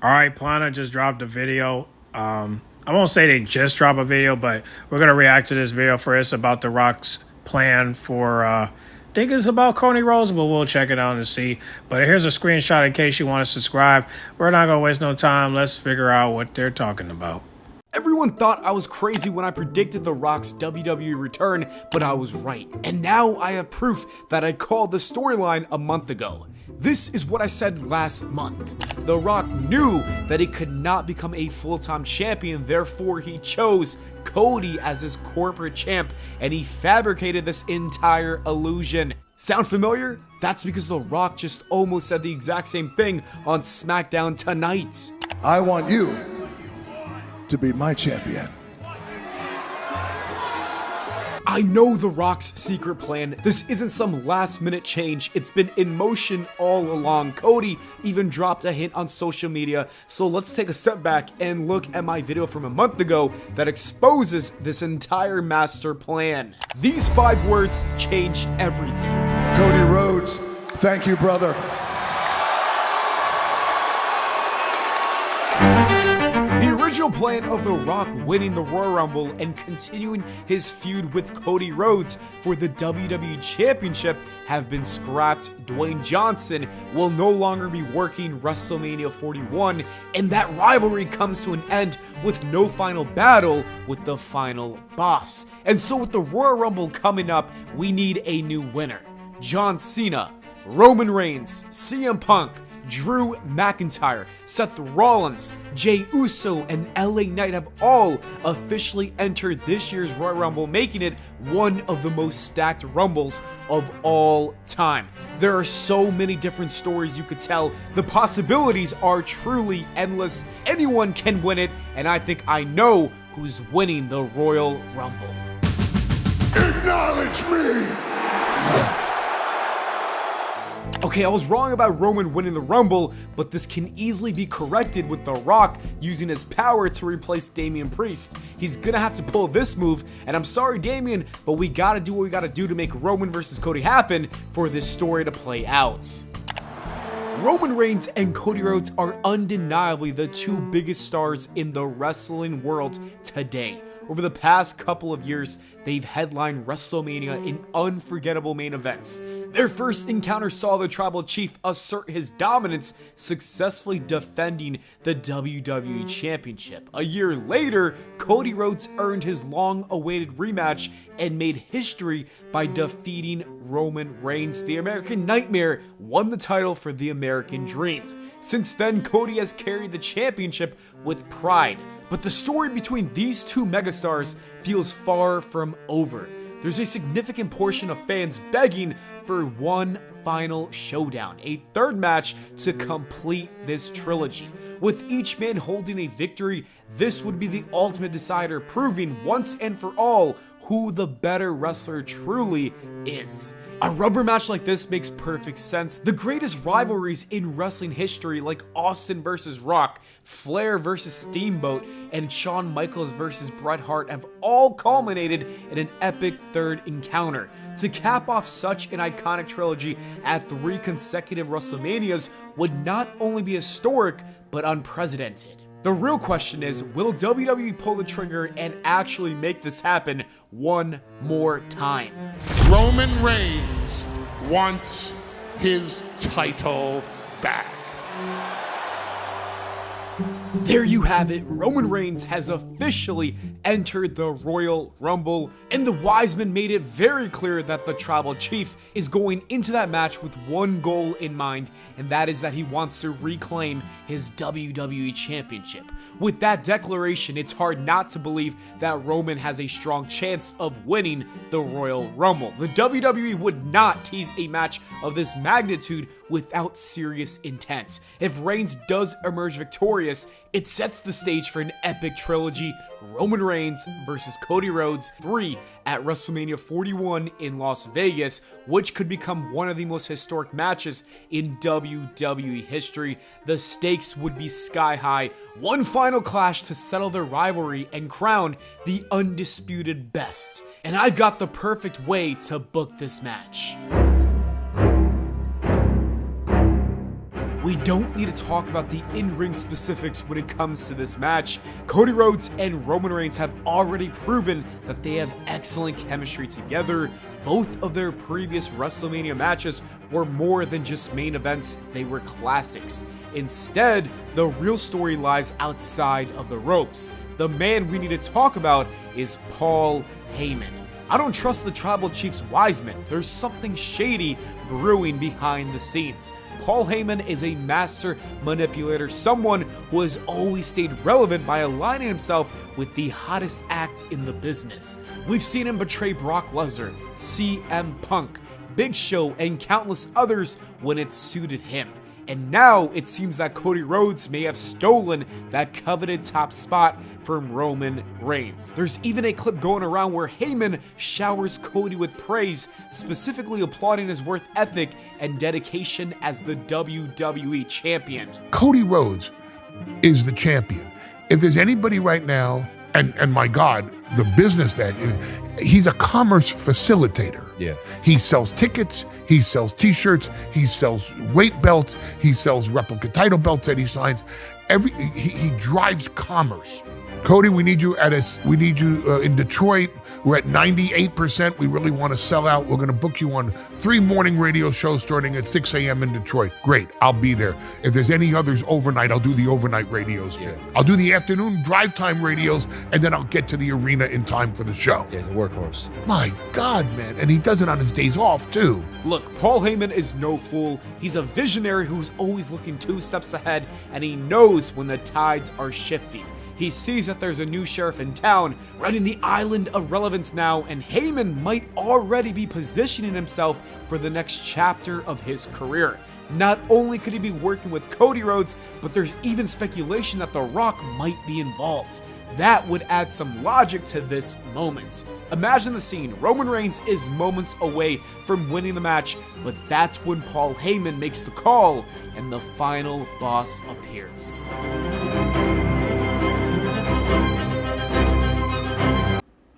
All right, Pllana just dropped a video. I won't say they just dropped a video, but we're going to react to this video first about The Rock's plan for, I think it's about Cody Rhodes, but we'll check it out and see. But here's a screenshot in case you want to subscribe. We're not going to waste no time. Let's figure out what they're talking about. Everyone thought I was crazy when I predicted The Rock's WWE return, but I was right. And now I have proof that I called the storyline a month ago. This is what I said last month. The Rock knew that he could not become a full-time champion, therefore he chose Cody as his corporate champ, and he fabricated this entire illusion. Sound familiar? That's because The Rock just almost said the exact same thing on SmackDown tonight. I want you to be my champion. I know The Rock's secret plan. This isn't some last minute change. It's been in motion all along. Cody even dropped a hint on social media. So let's take a step back and look at my video from a month ago that exposes this entire master plan. These 5 words changed everything. Cody Rhodes, thank you, brother. The original plan of The Rock winning the Royal Rumble and continuing his feud with Cody Rhodes for the WWE Championship have been scrapped. Dwayne Johnson will no longer be working WrestleMania 41, and that rivalry comes to an end with no final battle with the final boss. And so with the Royal Rumble coming up, we need a new winner. John Cena, Roman Reigns, CM Punk, Drew McIntyre, Seth Rollins, Jey Uso, and LA Knight have all officially entered this year's Royal Rumble, making it one of the most stacked Rumbles of all time. There are so many different stories you could tell. The possibilities are truly endless. Anyone can win it, and I think I know who's winning the Royal Rumble. Acknowledge me! Okay, I was wrong about Roman winning the Rumble, but this can easily be corrected with The Rock using his power to replace Damian Priest. He's gonna have to pull this move, and I'm sorry, Damian, but we gotta do what we gotta do to make Roman versus Cody happen for this story to play out. Roman Reigns and Cody Rhodes are undeniably the 2 biggest stars in the wrestling world today. Over the past couple of years, they've headlined WrestleMania in unforgettable main events. Their first encounter saw the Tribal Chief assert his dominance, successfully defending the WWE Championship. A year later, Cody Rhodes earned his long-awaited rematch and made history by defeating Roman Reigns. The American Nightmare won the title for the American Dream. Since then, Cody has carried the championship with pride. But the story between these 2 megastars feels far from over. There's a significant portion of fans begging for one final showdown, a 3rd match to complete this trilogy. With each man holding a victory, this would be the ultimate decider, proving once and for all who the better wrestler truly is. A rubber match like this makes perfect sense. The greatest rivalries in wrestling history, like Austin versus Rock, Flair versus Steamboat, and Shawn Michaels versus Bret Hart, have all culminated in an epic 3rd encounter. To cap off such an iconic trilogy at 3 consecutive WrestleManias would not only be historic, but unprecedented. The real question is, will WWE pull the trigger and actually make this happen one more time? Roman Reigns wants his title back. There you have it. Roman Reigns has officially entered the Royal Rumble, and the Wise Men made it very clear that the Tribal Chief is going into that match with one goal in mind, and that is that he wants to reclaim his WWE Championship. With that declaration, it's hard not to believe that Roman has a strong chance of winning the Royal Rumble. The WWE would not tease a match of this magnitude without serious intent. If Reigns does emerge victorious, it sets the stage for an epic trilogy: Roman Reigns versus Cody Rhodes 3 at WrestleMania 41 in Las Vegas, which could become one of the most historic matches in WWE history. The stakes would be sky high. One final clash to settle their rivalry and crown the undisputed best. And I've got the perfect way to book this match. We don't need to talk about the in-ring specifics when it comes to this match. Cody Rhodes and Roman Reigns have already proven that they have excellent chemistry together. Both of their previous WrestleMania matches were more than just main events, they were classics. Instead, the real story lies outside of the ropes. The man we need to talk about is Paul Heyman. I don't trust the Tribal Chief's wise men. There's something shady brewing behind the scenes. Paul Heyman is a master manipulator, someone who has always stayed relevant by aligning himself with the hottest act in the business. We've seen him betray Brock Lesnar, CM Punk, Big Show, and countless others when it suited him. And now it seems that Cody Rhodes may have stolen that coveted top spot from Roman Reigns. There's even a clip going around where Heyman showers Cody with praise, specifically applauding his work ethic and dedication as the WWE champion. Cody Rhodes is the champion. If there's anybody right now, and my God, the business that he's a commerce facilitator. Yeah. He sells tickets, he sells t-shirts, he sells weight belts, he sells replica title belts that he signs. He drives commerce. Cody, we need you in Detroit. We're at 98%. We really want to sell out. We're going to book you on 3 morning radio shows starting at 6 a.m. in Detroit. Great, I'll be there. If there's any others overnight, I'll do the overnight radios too. Yeah. I'll do the afternoon drive time radios, and then I'll get to the arena in time for the show. Yeah, he's a workhorse. My God, man. And he does it on his days off too. Look, Paul Heyman is no fool. He's a visionary who's always looking 2 steps ahead, and he knows when the tides are shifting. He sees that there's a new sheriff in town running the island of relevance now, and Heyman might already be positioning himself for the next chapter of his career. Not only could he be working with Cody Rhodes, but there's even speculation that The Rock might be involved. That would add some logic to this moment. Imagine the scene. Roman Reigns is moments away from winning the match, but that's when Paul Heyman makes the call and the final boss appears.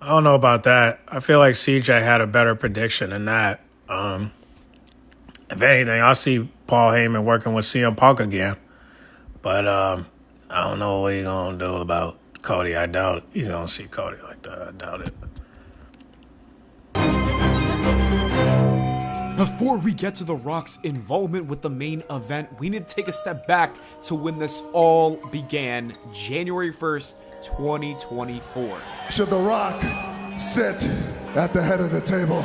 I don't know about that. I feel like CJ had a better prediction than that. If anything, I'll see Paul Heyman working with CM Punk again. But I don't know what he's going to do about Cody. I doubt it. He's going to see Cody like that. I doubt it. Before we get to The Rock's involvement with the main event, we need to take a step back to when this all began, January 1st, 2024. Should The Rock sit at the head of the table?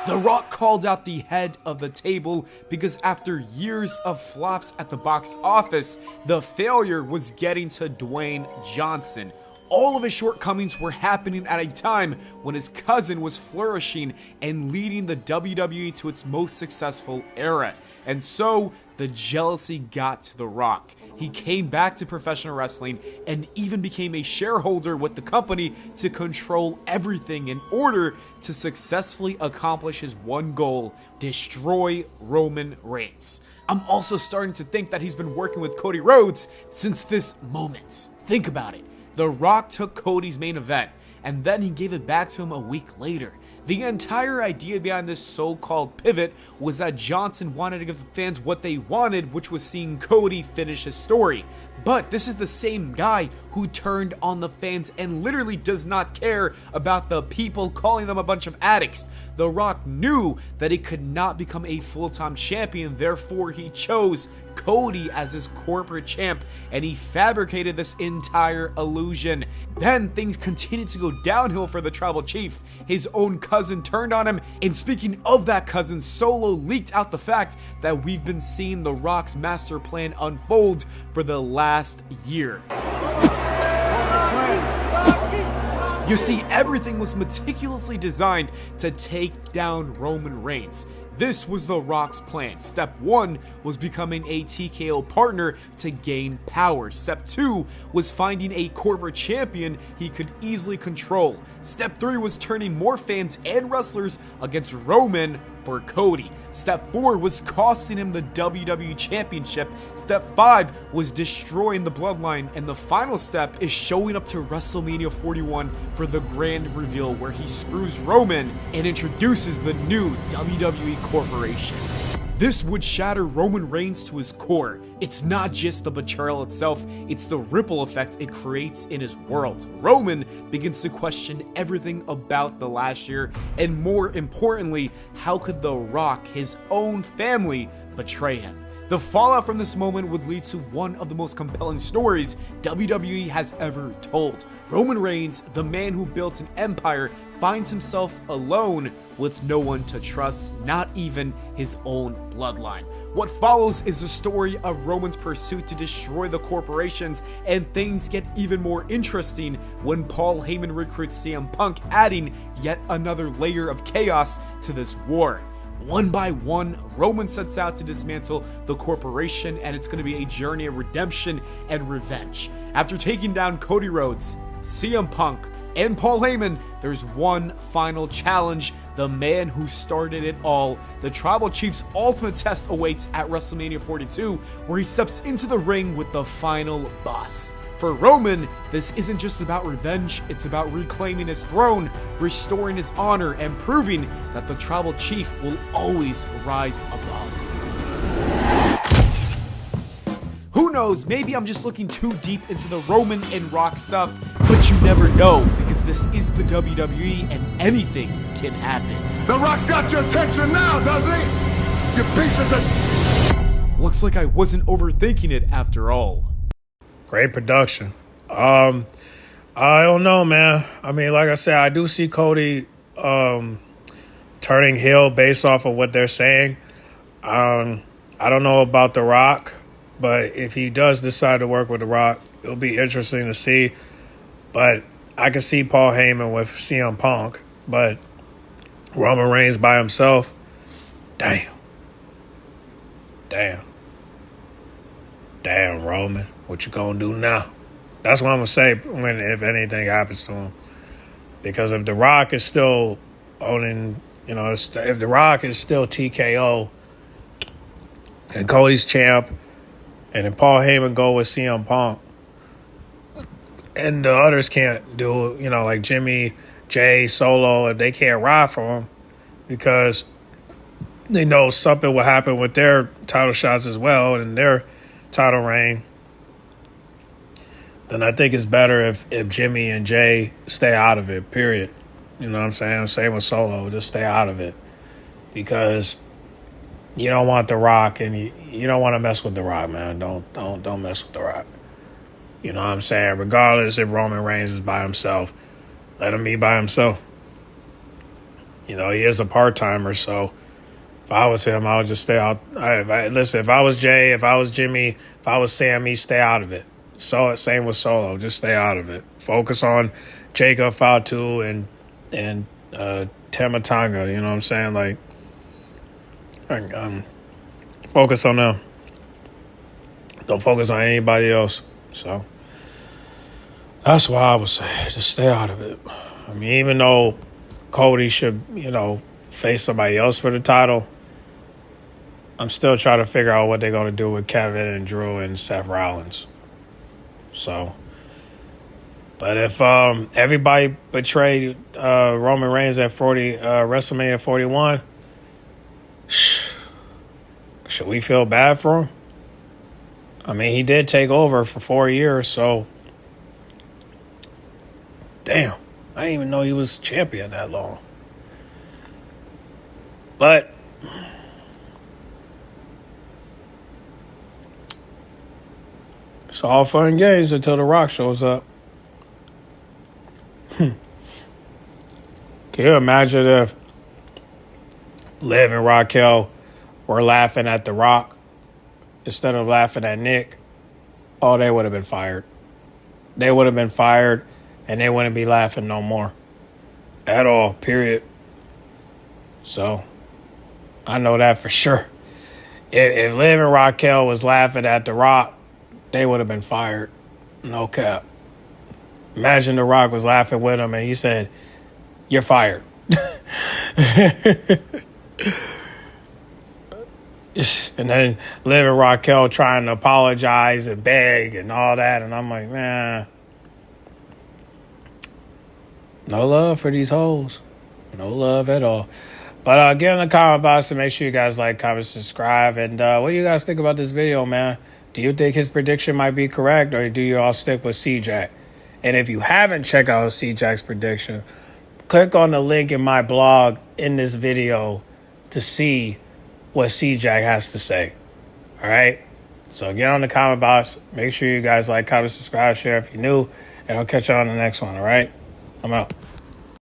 The Rock called out the head of the table because after years of flops at the box office, the failure was getting to Dwayne Johnson. All of his shortcomings were happening at a time when his cousin was flourishing and leading the WWE to its most successful era. And so, the jealousy got to The Rock. He came back to professional wrestling and even became a shareholder with the company to control everything in order to successfully accomplish his one goal: destroy Roman Reigns. I'm also starting to think that he's been working with Cody Rhodes since this moment. Think about it. The Rock took Cody's main event, and then he gave it back to him a week later. The entire idea behind this so-called pivot was that Johnson wanted to give the fans what they wanted, which was seeing Cody finish his story. But this is the same guy who turned on the fans and literally does not care about the people calling them a bunch of addicts. The Rock knew that he could not become a full-time champion, therefore he chose Cody as his corporate champ, and he fabricated this entire illusion. Then things continued to go downhill for the Tribal Chief. His own cousin turned on him, and speaking of that cousin, Solo leaked out the fact that we've been seeing The Rock's master plan unfold for the last year. You see, everything was meticulously designed to take down Roman Reigns. This was The Rock's plan. Step 1 was becoming a TKO partner to gain power. Step 2 was finding a corporate champion he could easily control. Step 3 was turning more fans and wrestlers against Roman for Cody. Step 4 was costing him the WWE Championship. Step 5 was destroying the bloodline. And the final step is showing up to WrestleMania 41 for the grand reveal, where he screws Roman and introduces the new WWE Corporation. This would shatter Roman Reigns to his core. It's not just the betrayal itself, it's the ripple effect it creates in his world. Roman begins to question everything about the last year, and more importantly, how could The Rock, his own family, betray him? The fallout from this moment would lead to one of the most compelling stories WWE has ever told. Roman Reigns, the man who built an empire, finds himself alone with no one to trust, not even his own bloodline. What follows is the story of Roman's pursuit to destroy the corporations, and things get even more interesting when Paul Heyman recruits CM Punk, adding yet another layer of chaos to this war. One by one, Roman sets out to dismantle the corporation, and it's going to be a journey of redemption and revenge. After taking down Cody Rhodes, CM Punk, and Paul Heyman, there's one final challenge. The man who started it all. The Tribal Chief's ultimate test awaits at WrestleMania 42, where he steps into the ring with the final boss. For Roman, this isn't just about revenge, it's about reclaiming his throne, restoring his honor, and proving that the Tribal Chief will always rise above. Who knows, maybe I'm just looking too deep into the Roman and Rock stuff, but you never know, because this is the WWE and anything can happen. The Rock's got your attention now, doesn't he? You pieces of... Looks like I wasn't overthinking it after all. Great production. I don't know, man. I mean, like I said, I do see Cody turning heel based off of what they're saying. I don't know about The Rock, but if he does decide to work with The Rock, it'll be interesting to see. But I can see Paul Heyman with CM Punk, but Roman Reigns by himself, damn, Roman. What you gonna do now? That's what I'm gonna say if anything happens to him. Because if The Rock is still owning, if The Rock is still TKO and Cody's champ, and then Paul Heyman go with CM Punk, and the others can't do, like Jimmy, Jay, Solo, if they can't ride for him because they know something will happen with their title shots as well and their title reign, then I think it's better if Jimmy and Jay stay out of it, period. You know what I'm saying? Same with Solo, just stay out of it. Because you don't want The Rock, and you don't want to mess with The Rock, man. Don't mess with The Rock. You know what I'm saying? Regardless if Roman Reigns is by himself, let him be by himself. He is a part-timer, so if I was him, I would just stay out. Listen, if I was Jay, if I was Jimmy, if I was Sammy, stay out of it. So same with Solo, just stay out of it. Focus on Jacob Fatu and Tamatanga. You know what I'm saying? Like, focus on them. Don't focus on anybody else. So that's why I would say just stay out of it. I mean, even though Cody should, face somebody else for the title, I'm still trying to figure out what they're going to do with Kevin and Drew and Seth Rollins. So, but if everybody betrayed Roman Reigns at WrestleMania 41, should we feel bad for him? I mean, he did take over for 4 years, so damn, I didn't even know he was champion that long. But it's all fun and games until The Rock shows up. Can you imagine if Liv and Raquel were laughing at The Rock instead of laughing at Nick? Oh, they would have been fired. They would have been fired, and they wouldn't be laughing no more. At all, period. So, I know that for sure. If Liv and Raquel was laughing at The Rock, they would have been fired. No cap. Imagine The Rock was laughing with him and he said, "You're fired." And then Liv and Raquel trying to apologize and beg and all that. And I'm like, man, no love for these hoes. No love at all. But get in the comment box to make sure you guys like, comment, subscribe. And what do you guys think about this video, man? Do you think his prediction might be correct, or do you all stick with CJAX? And if you haven't checked out CJAX prediction, click on the link in my blog in this video to see what CJAX has to say. All right? So get on the comment box. Make sure you guys like, comment, subscribe, share if you're new. And I'll catch you on the next one, all right? I'm out.